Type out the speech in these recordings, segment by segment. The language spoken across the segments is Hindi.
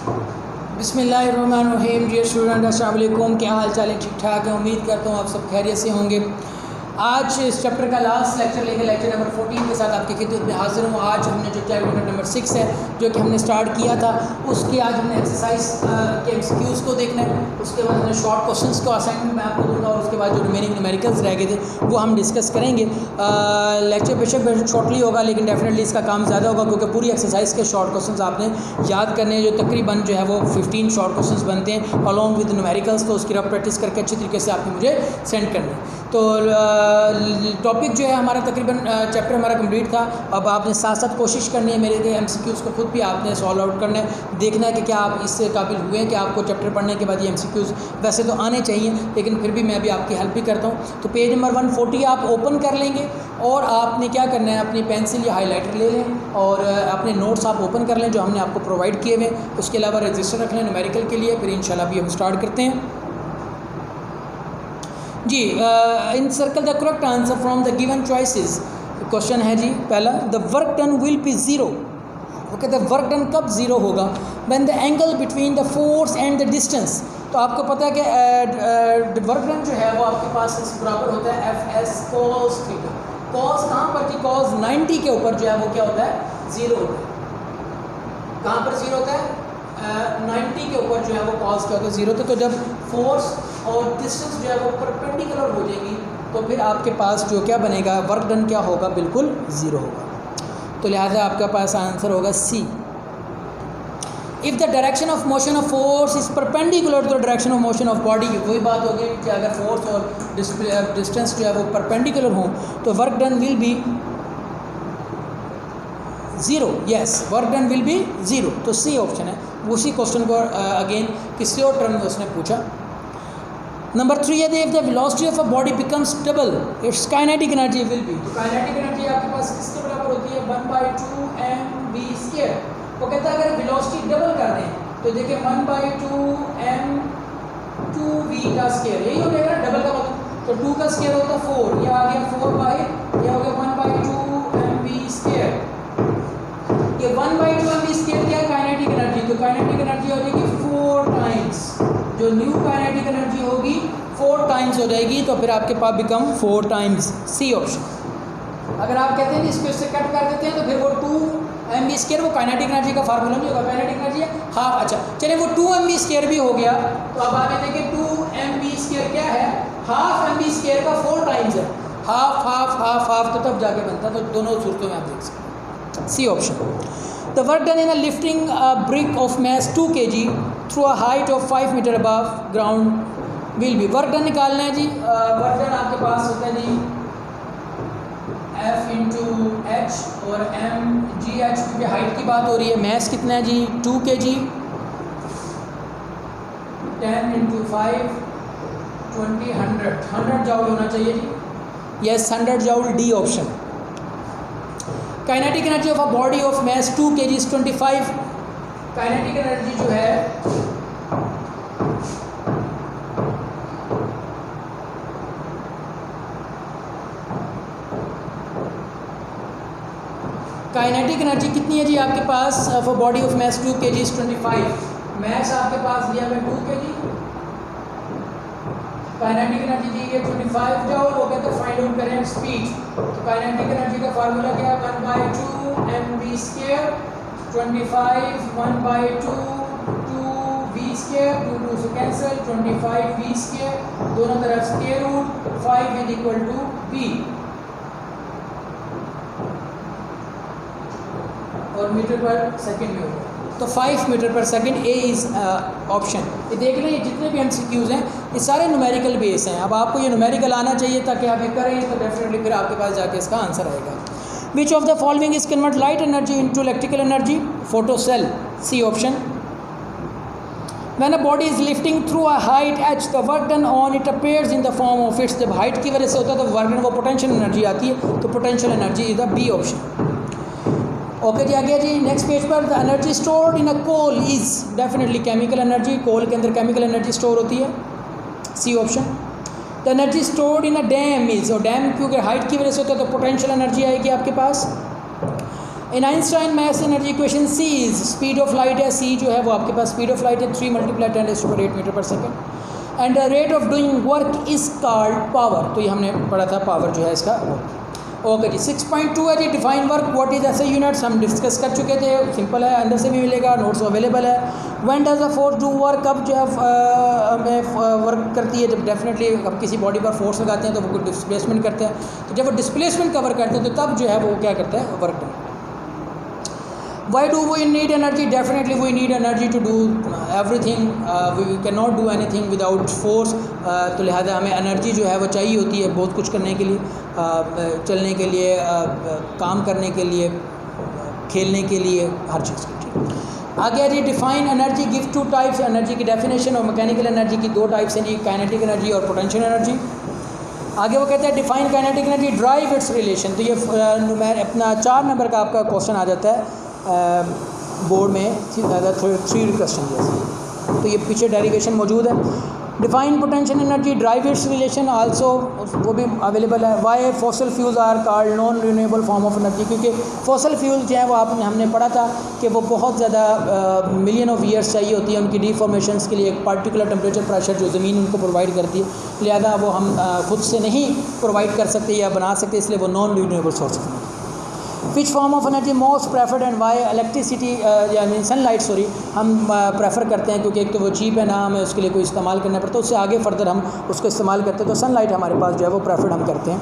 बिस्मिल्लाहिर्रहमानिर्रहीम। डियर स्टूडेंट, अस्सलाम वालेकुम। क्या हाल चाल है? ठीक ठाक है। उम्मीद करता हूँ आप सब खैरियत से होंगे। आज इस चैप्टर का लास्ट लेक्चर लेकर लेक्चर नंबर 14 के साथ आपकी खिदमत में हाजिर हूँ। आज हमने जो चैप्टर नंबर 6 है जो कि हमने स्टार्ट किया था, उसके आज हमने एक्सरसाइज के MCQs को देखना है। उसके बाद हमने शॉर्ट क्वेश्चंस को असाइनमेंट मैं आपको दूंगा और उसके बाद जो रिमेनिंग न्यूमेरिकल्स रह गए थे वो हम डिस्कस करेंगे। लेक्चर बेशक शॉर्टली होगा लेकिन डेफिनेटली इसका काम ज़्यादा होगा क्योंकि पूरी एक्सरसाइज के शॉर्ट क्वेश्चंस आपने याद करने हैं। जो तकरीबन जो है वो 15 शॉर्ट क्वेश्चंस बनते हैं अलॉन्ग विद न्यूमेरिकल्स। तो उसकी रफ प्रैक्टिस करके अच्छी तरीके से आपने मुझे सेंड करना है। तो टॉपिक जो है हमारा तकरीबन चैप्टर हमारा कंप्लीट था। अब आपने साथ साथ कोशिश करनी है मेरे MCQs को खुद भी आपने सॉल्व आउट करना है, देखना है कि क्या आप इससे काबिल हुए हैं कि आपको चैप्टर पढ़ने के बाद ये MCQs वैसे तो आने चाहिए लेकिन फिर भी मैं भी आपकी हेल्प भी करता हूँ। तो पेज नंबर 140 आप ओपन कर लेंगे और आपने क्या करना है, अपनी पेंसिल या हाईलाइटर ले लें और अपने नोट्स आप ओपन कर लें जो हमने आपको प्रोवाइड किए हुए। उसके अलावा रजिस्टर रख लें न्यूमेरिकल के लिए। फिर इंशाल्लाह भी हम स्टार्ट करते हैं जी। Encircle the correct answer from the given choices. Question है जी पहला, the work done will be zero. Okay, the work done कब ज़ीरो होगा? When the angle between the force and the distance. तो आपको पता है कि वर्क डन जो है वो आपके पास इस बराबर होता है FS cos थीटा। कॉस कहाँ पर थी? कॉस 90 के ऊपर जो है वो क्या होता है? ज़ीरो होता है। कहाँ पर ज़ीरो होता है? 90 के ऊपर जो है वो कॉस क्या होता है? ज़ीरो होता है। तो जब फोर्स और डिस्टेंस जो है वो परपेंडिकुलर हो जाएगी तो फिर आपके पास जो क्या बनेगा, वर्क डन क्या होगा? बिल्कुल ज़ीरो होगा। तो लिहाजा आपके पास आंसर होगा C। If the direction of motion of force is perpendicular to the direction of motion of body, वही बात होगी कि अगर फोर्स और डिस्टेंस जो है वो परपेंडिकुलर हो तो work done will be zero. Yes, work done will be zero. तो C ऑप्शन है। उसी क्वेश्चन को अगेन किसी और टर्म में उसने पूछा। नंबर 3 है, if the velocity of a body becomes double it's kinetic energy will be. तो काइनेटिक एनर्जी आपके पास किसके बराबर होती है? 1/2 mv²। वो कहता है अगर वेलोसिटी डबल कर दें तो देखिए 1/2 m2v का स्क्वायर, यही हो जाएगा डबल का मतलब। तो 2 का स्क्वायर होता है 4, ये आ गया 4 ये हो गया 1/2 mv²। ये 1/2 mv² क्या है? Kinetic energy. तो काइनेटिक एनर्जी हो जाएगी 4 टाइम्स, जो न्यू काइनेटिक एनर्जी होगी 4 टाइम्स हो जाएगी। तो फिर आपके पास बिकम 4 टाइम्स C ऑप्शन। अगर आप कहते हैं इसको इससे कट कर देते हैं तो फिर वो 2 mv² वो काइनेटिक एनर्जी का फार्मूला नहीं होगा। काइनेटिक एनर्जी है हाफ। अच्छा चलिए वो 2 mv² भी हो गया तो अब आप ये देखिए 2 mv² क्या है? हाफ mv² का 4 टाइम्स है। हाफ हाफ हाफ हाफ तो तब जाके बनता। तो दोनों सूरतों में आप देख सकते हैं C option. The work done in a lifting a brick of mass 2 kg through a height of 5 meter above ground will be। Work done निकालना है जी। वर्क डन आपके पास होता है जी F × H और mgh, क्योंकि हाइट की बात हो रही है। मैस कितना है जी? 2 kg। 10 × 5 20 100 जाउल होना चाहिए जी। Yes, 100 joule D option. Kinetic energy of a body of mass 2 kg 25। Kinetic energy जो है काइनेटिक एनर्जी कितनी है जी आपके पास? Of a body of mass 2 kg 25। Mass आपके पास दिया है 2 kg, काइनेटिक एनर्जी दी है 25 जाउल। वो कहते हैं फाइंड आउट करें स्पीड। तो काइनेटिक एनर्जी का फार्मूला क्या है? 1/2 mv²। 25 1/2 2v², 2 से कैंसिल, 25v², दोनों तरफ स्क्वायर रूट 5 = v और मीटर पर सेकंड में होगा। तो 5 मीटर पर सेकंड A इज़ ऑप्शन। ये देख लें, जितने भी MCQs हैं ये सारे न्यूमेरिकल बेस हैं। अब आपको ये न्यूमेरिकल आना चाहिए ताकि आप ये करें तो डेफिनेटली फिर आपके पास जाके इसका आंसर आएगा। Which of the following is convert light energy into electrical energy? Photo cell C option. When a body is lifting through a height h, the work done on it appears in the form of its। जब हाइट की वजह से होता है तो वर्क डन वो पोटेंशियल एनर्जी आती है। तो potential energy is the B option. Okay जी, आ गया जी नेक्स्ट पेज पर। The energy stored in a coal is definitely chemical energy. Coal के अंदर केमिकल एनर्जी स्टोर होती है C option. The energy stored in a dam is, और डैम क्योंकि हाइट की वजह से होता है तो पोटेंशियल एनर्जी आएगी आपके पास। In Einstein maths energy equation C is speed of light है, सी जो है वो आपके पास स्पीड ऑफ लाइट है 3 × 10⁸ मीटर पर second and the rate of doing work is called power. तो ये हमने पढ़ा था पावर जो है इसका। ओके जी 6.2 है जी डिफाइन वर्क व्हाट इज ऐसे यूनिट्स हम डिस्कस कर चुके थे, सिंपल है, अंदर से भी मिलेगा, नोट्स अवेलेबल है। When does the force do work, कब जो है वर्क करती है, जब डेफिनेटली अब किसी बॉडी पर फोर्स लगाते हैं तो वो डिस्प्लेसमेंट करते हैं, तो जब वो डिस्प्लेसमेंट कवर करते हैं तो तब जो है वो क्या करता है work done. Why do we need energy? Definitely we need energy to do everything. We cannot do anything without force. तो लिहाजा हमें एनर्जी जो है वो चाहिए होती है बहुत कुछ करने के लिए, चलने के लिए, काम करने के लिए, खेलने के लिए, हर चीज़ के। ठीक आगे जी define energy, give 2 types energy की डेफिनेशन, और मैकेनिकल एनर्जी की 2 टाइप्स हैं जी, काइनेटिक एनर्जी और पोटेंशियल एनर्जी। आगे वो कहते हैं define kinetic energy, drive its relation. तो ये अपना 4 नंबर का आपका क्वेश्चन आ जाता है बोर्ड में, 3 क्वेश्चन जैसे, तो ये पीछे डेरिवेशन मौजूद है। Define potential energy, drive its relation also, वो भी अवेलेबल है। Why fossil fuels are called non renewable form of energy, क्योंकि फॉसिल फ्यूल जो है वो हमने पढ़ा था कि वो बहुत ज़्यादा मिलियन ऑफ ईयर्स चाहिए होती है उनकी डिफॉर्मेशंस के लिए, एक पार्टिकुलर टेम्परेचर प्रेशर जो ज़मीन उनको प्रोवाइड करती है, लिहाजा वो हम खुद से नहीं प्रोवाइड कर सकते या बना सकते, इसलिए वो नॉन रिन्यूएबल सोर्स है। Which form of energy most preferred and why, electricity यानी सनलाइट सॉरी हम प्रेफर करते हैं क्योंकि एक तो वो चीप है ना, हमें उसके लिए कोई इस्तेमाल करना पड़ता है, उससे आगे फर्दर हम उसको इस्तेमाल करते हैं, तो सनलाइट हमारे पास जो है वो प्रेफर्ड हम करते हैं।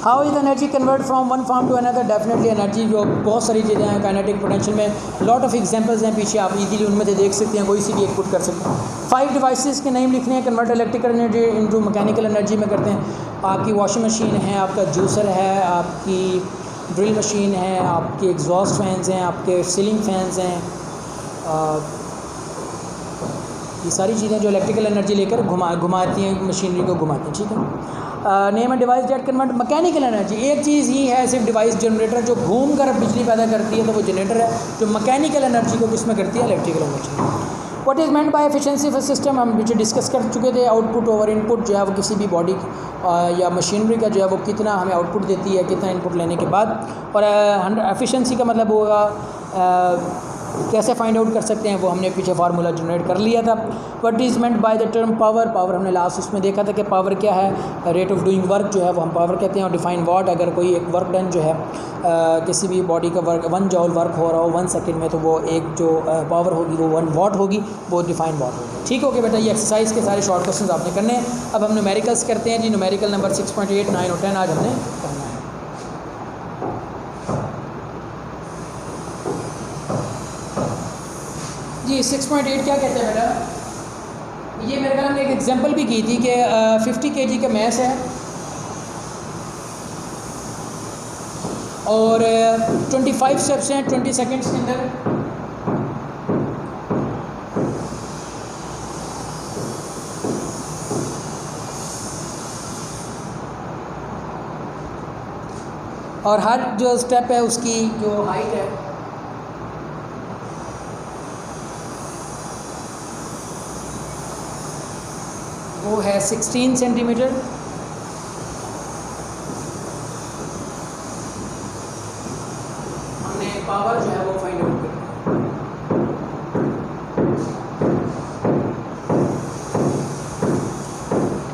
How is energy convert from one form to another, definitely energy जो बहुत सारी चीज़ें हैं काइनेटिक पोटेंशियल में, लॉट ऑफ एग्जांपल्स हैं पीछे, आप इजीली उनमें से देख सकते हैं, कोई सी भी एक पुट कर सकते हैं। 5 डिवाइसेस के नेम लिखने हैं, convert electrical energy into mechanical energy में करते हैं। आपकी वॉशिंग मशीन है, आपका जूसर है, आपकी ड्रिल मशीन है, आपके एग्जॉस्ट फैंस हैं, आपके सीलिंग फैंस हैं, ये सारी चीज़ें जो इलेक्ट्रिकल एनर्जी लेकर घुमाती हैं, मशीनरी को घुमाती हैं। ठीक है। Name and device that convert mechanical energy, एक चीज़ ही है सिर्फ डिवाइस जनरेटर जो घूम कर बिजली पैदा करती है, तो वो जनरेटर है, जो मैकेनिकल एनर्जी को किस में करती है, electrical energy. What is meant by efficiency of system, हम पीछे डिस्कस कर चुके थे। आउटपुट ओवर इनपुट जो है वो किसी भी बॉडी या मशीनरी का जो है वो कितना हमें आउटपुट देती है, कितना इनपुट लेने के बाद, और एफिशिएंसी का मतलब होगा कैसे फाइंड आउट कर सकते हैं, वो हमने पीछे फार्मूला जनरेट कर लिया था। What is meant by the term power, power हमने लास्ट उसमें देखा था कि पावर क्या है, रेट ऑफ डूइंग वर्क जो है वो हम पावर कहते हैं। और डिफाइन वाट, अगर कोई एक वर्क डन जो है किसी भी बॉडी का वर्क 1 जॉल वर्क हो रहा हो 1 सेकेंड में, तो वो एक जो पावर होगी वो 1 वाट होगी, वो डिफाइन वाट होगी। ठीक हो गया बेटा, ये एक्सरसाइज के सारे शॉर्ट क्वेश्चन आपने करने हैं। अब हम न्यूमेरिकल्स करते हैं जी। न्यूमेरिकल नंबर 6.8, 9 और 10 आज हमने करना है। जी 6.8 क्या कहते हैं बेटा, ये मेरे ख्याल हमने एक एग्जांपल भी की थी कि 50 kg का मैस है और 25 स्टेप्स हैं 20 सेकंड्स के अंदर। और हर जो स्टेप है उसकी जो हाइट है वो है 16 सेंटीमीटर। हमने पावर जो है वो फाइंड आउट करना है।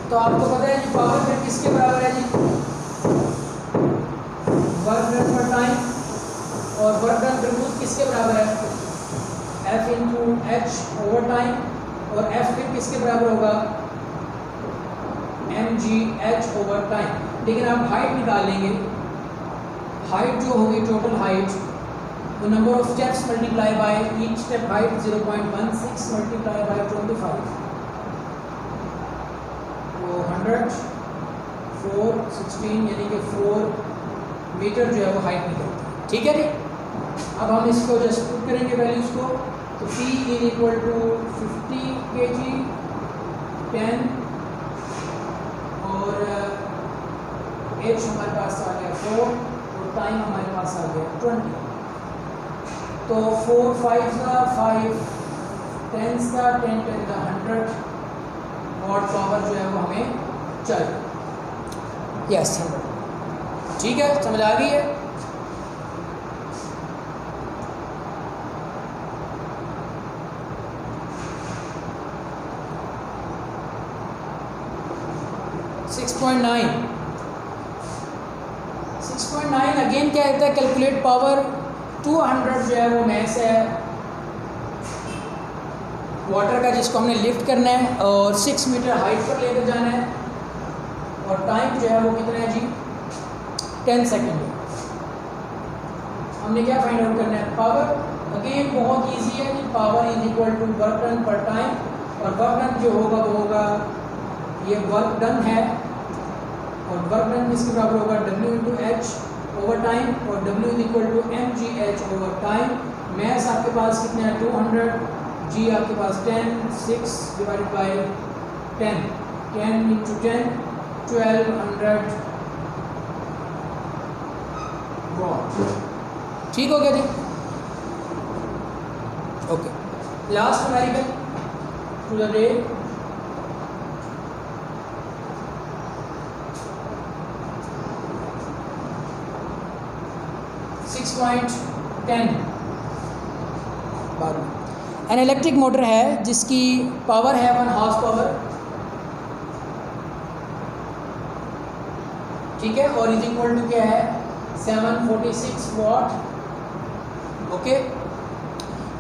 तो आपको पता है जी पावर फिर किसके बराबर है जी, वर्क डन पर टाइम, और वर्क डन बिल्कुल किसके बराबर है, F into H over time, और F फिर किसके बराबर होगा, mgh ओवर टाइम। लेकिन आप हाइट निकाल लेंगे, हाइट जो होगी टोटल हाइट, तो number of steps multiply by each step height 0.16 multiply by 25, तो 100 4 16 यानी कि 4 मीटर जो है वो हाइट निकलती है। ठीक है जी। अब हम इसको जस्ट पुट करेंगे वैल्यूज़ को, तो P इक्वल टू 50 kg 10 और एच हमारे पास आ गया 4 और टाइम हमारे पास आ गया 20। तो 4 5 का 5 10 का 10 10 का 100 वॉट पावर जो है वो हमें चाहिए। यस 100। ठीक है, समझ आ गई है। 6.9 अगेन क्या कहता है, कैलकुलेट पावर 200 जो है वो मैस है वाटर का जिसको हमने लिफ्ट करना है और 6 मीटर हाइट पर लेकर जाना है और टाइम जो है वो कितना है जी 10 सेकेंड। हमने क्या फाइंड आउट करना है, पावर अगेन बहुत इजी है कि power is equal to work done per time और वर्क डन जो होगा वो होगा ये वर्क डन है और वर्क डन किसके बराबर होगा W into H over time और W is equal to mgh over time. Mass आपके पास कितना है 200, जी आपके पास 10, 6 डिवाइडेड बाई 10, 10 इंटू 10 1200 वॉट। ठीक हो गया जी, okay. Last numerical to the day, an electric motor है जिसकी पावर है 1 हॉर्स पावर, ठीक है, और इज इक्वल टू क्या है 746 वॉट, ओके।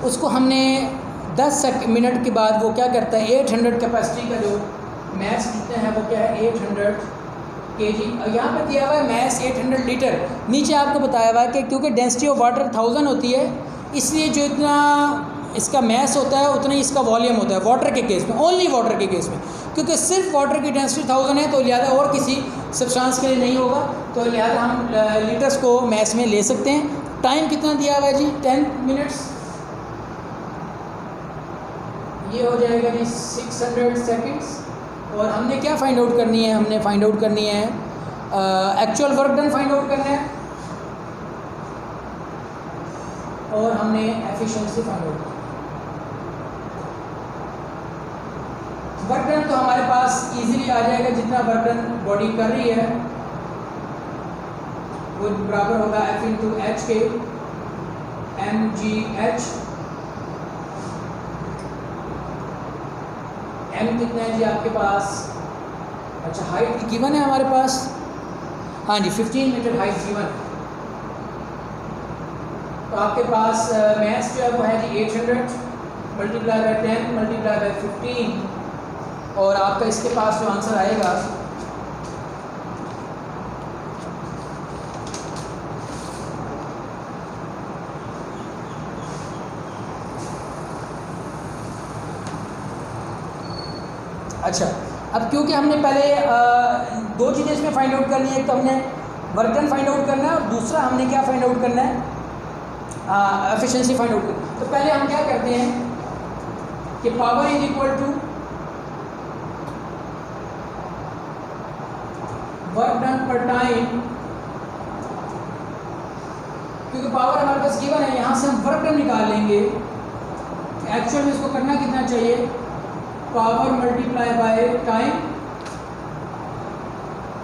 उसको हमने 10 मिनट के बाद वो क्या करता है 800 कैपेसिटी का जो मैस जितना है वो क्या है 800 kg। यहाँ पे दिया हुआ है मैस 800 लीटर, नीचे आपको बताया हुआ है कि क्योंकि डेंसिटी ऑफ वाटर 1000 होती है इसलिए जो इतना इसका मैस होता है उतना ही इसका वॉल्यूम होता है वाटर के केस में, ओनली वाटर के केस में, क्योंकि सिर्फ वाटर की डेंसिटी 1000 है तो लिहाजा और किसी सब्सटेंस के लिए नहीं होगा, तो लिहाजा हम लीटर्स को मैस में ले सकते हैं। टाइम कितना दिया हुआ है जी 10 मिनट्स, ये हो जाएगा जी 600 सेकेंड्स। और हमने क्या फाइंड आउट करनी है, हमने फाइंड आउट करनी है actual work done find out करना है और हमने एफिशिएंसी फाइंड आउट करनी है। वर्क डन तो हमारे पास इजीली आ जाएगा, जितना वर्क डन बॉडी कर रही है वो बराबर होगा F इंटू एच के mgh। m कितना है जी आपके पास, अच्छा हाइट गिवन है हमारे पास, हाँ जी 15 मीटर हाइट गिवन है, तो आपके पास मैस जो है वो है जी 800 मल्टीप्लाई बाय 10 मल्टीप्लाई बाय 15 और आपका इसके पास जो आंसर आएगा अच्छा। अब क्योंकि हमने पहले दो चीज़ें इसमें फाइंड आउट करनी है, एक तो हमने वर्क डन फाइंड आउट करना है और दूसरा हमने क्या फाइंड आउट करना है एफिशिएंसी फाइंड आउट करना है। तो पहले हम क्या करते हैं कि power is equal to work done per time, क्योंकि पावर हमारे पास गिवन है, यहाँ से हम वर्क डन निकाल लेंगे, एक्चुअल में इसको करना कितना चाहिए पावर मल्टीप्लाई बाय टाइम,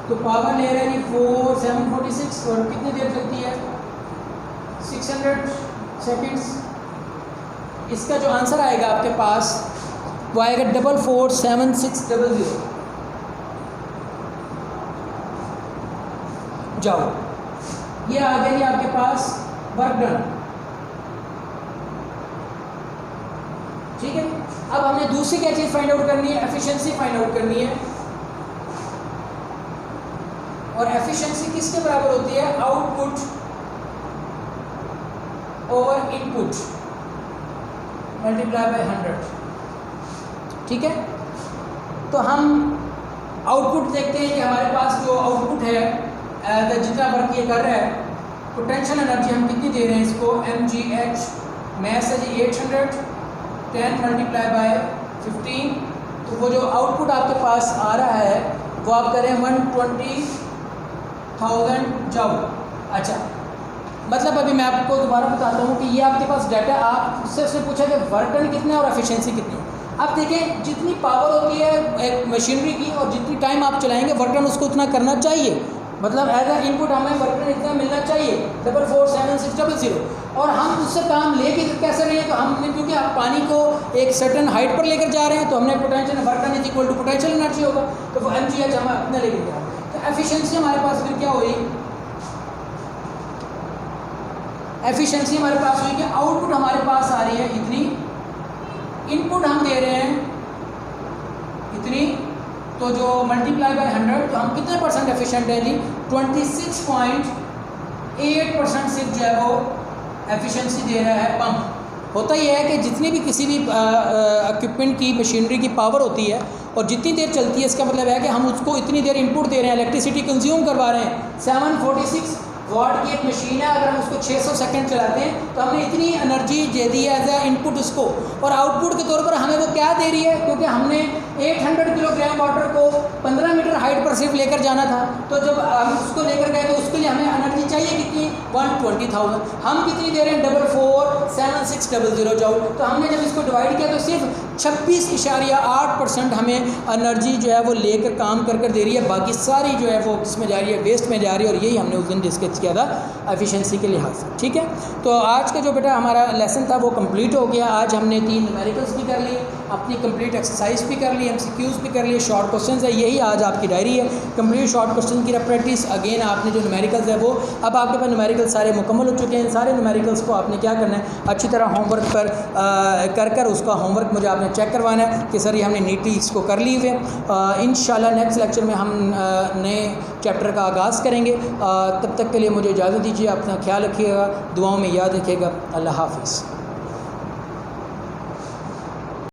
तो पावर ले रहे हैं 746 और कितनी देर चलती है 600 सेकेंड्स। इसका जो आंसर आएगा आपके पास वो आएगा 447600। जाओ, ये आ गया जी आपके पास वर्क डन, ठीक है। अब हमने दूसरी क्या चीज़ फाइंड आउट करनी है, एफिशिएंसी फाइंड आउट करनी है, और एफिशिएंसी किसके बराबर होती है output over input multiply by 100, ठीक है। तो हम आउटपुट देखते हैं कि हमारे पास जो आउटपुट है जितना वर्क ये कर रहा है, पोटेंशियल एनर्जी हम कितनी दे रहे हैं इसको mgh, मैस है जी 800, 10 मल्टीप्लाई बाय 15, तो वो जो आउटपुट आपके पास आ रहा है वो आप करें 120,000 जूल। अच्छा, मतलब अभी मैं आपको दोबारा बताता हूँ कि ये आपके पास डाटा, आपसे उसने पूछा कि वर्क डन कितना है और एफिशिएंसी कितनी है। आप देखें जितनी पावर होती है एक मशीनरी की और जितनी टाइम आप चलाएंगे वर्क डन उसको उतना करना चाहिए, मतलब एज अ इनपुट हमें वर्क डन इतना मिलना चाहिए 447600। और हम उससे काम लेके कैसे रहे हैं, तो हमने क्योंकि आप पानी को एक सर्टन हाइट पर लेकर जा रहे हैं, तो हमने potential work done is equal to potential energy होगा, तो वो mgh हम अपना लेकर जा रहे हैं। तो एफिशिएंसी हमारे पास फिर क्या हुई, एफिशिएंसी हमारे पास हुई कि आउटपुट हमारे पास आ रही है इतनी, इनपुट हम दे रहे हैं इतनी, तो जो मल्टीप्लाई बाय 100, तो हम कितने परसेंट एफिशिएंट हैं जी, 26.8% सिर्फ जो है वो एफिशिएंसी दे रहा है पंप। होता यह है कि जितनी भी किसी भी इक्विपमेंट की मशीनरी की पावर होती है और जितनी देर चलती है, इसका मतलब है कि हम उसको इतनी देर इनपुट दे रहे हैं, इलेक्ट्रिसिटी कंज्यूम करवा रहे हैं। 746 वाट की एक मशीन है, अगर हम उसको 600 सेकंड चलाते हैं तो हमने इतनी एनर्जी दे दी है एज ए इनपुट उसको, और आउटपुट के तौर पर हमें वो क्या दे रही है, क्योंकि हमने 800 किलोग्राम वाटर को 15 मीटर हाइट पर सिर्फ लेकर जाना था, तो जब हम उसको लेकर गए तो उसके लिए हमें एनर्जी चाहिए कितनी, 120,000। हम कितनी दे रहे हैं, 447600 जूल। तो हमने जब इसको डिवाइड किया तो सिर्फ 26.8% हमें एनर्जी जो है वो लेकर काम कर दे रही है, बाकी सारी जो है वो इसमें जा रही है, वेस्ट में जा रही है। और यही हमने उस दिन डिस्कस किया था एफिशिएंसी के लिहाज से, ठीक है। तो आज का जो बेटा हमारा लेसन था वो कंप्लीट हो गया। आज हमने 3 न्यूमेरिकल्स भी कर लिए, अपनी कंप्लीट एक्सरसाइज भी कर ली, MCQs भी कर लिए, शॉर्ट क्वेश्चंस है, यही आज आपकी डायरी है, कंप्लीट शॉर्ट क्वेश्चन की प्रैक्टिस। अगेन आपने जो न्यूमेरिकल्स है वो अब आपके पास न्यूमेरिकल सारे मुकम्मल हो चुके हैं। सारे न्यूमेरिकल्स को आपने क्या करना है, अच्छी तरह होमवर्क कर उसका होमवर्क मुझे आपने चेक करवाना है कि सर ये हमने नीटली इसको कर ली हुए। इंशाल्लाह नेक्स्ट लेक्चर में हम नए चैप्टर का आगाज़ करेंगे। तब तक के लिए मुझे इजाज़त दीजिए, अपना ख्याल रखिएगा, दुआओं में याद रखिएगा। अल्लाह हाफ़िज़।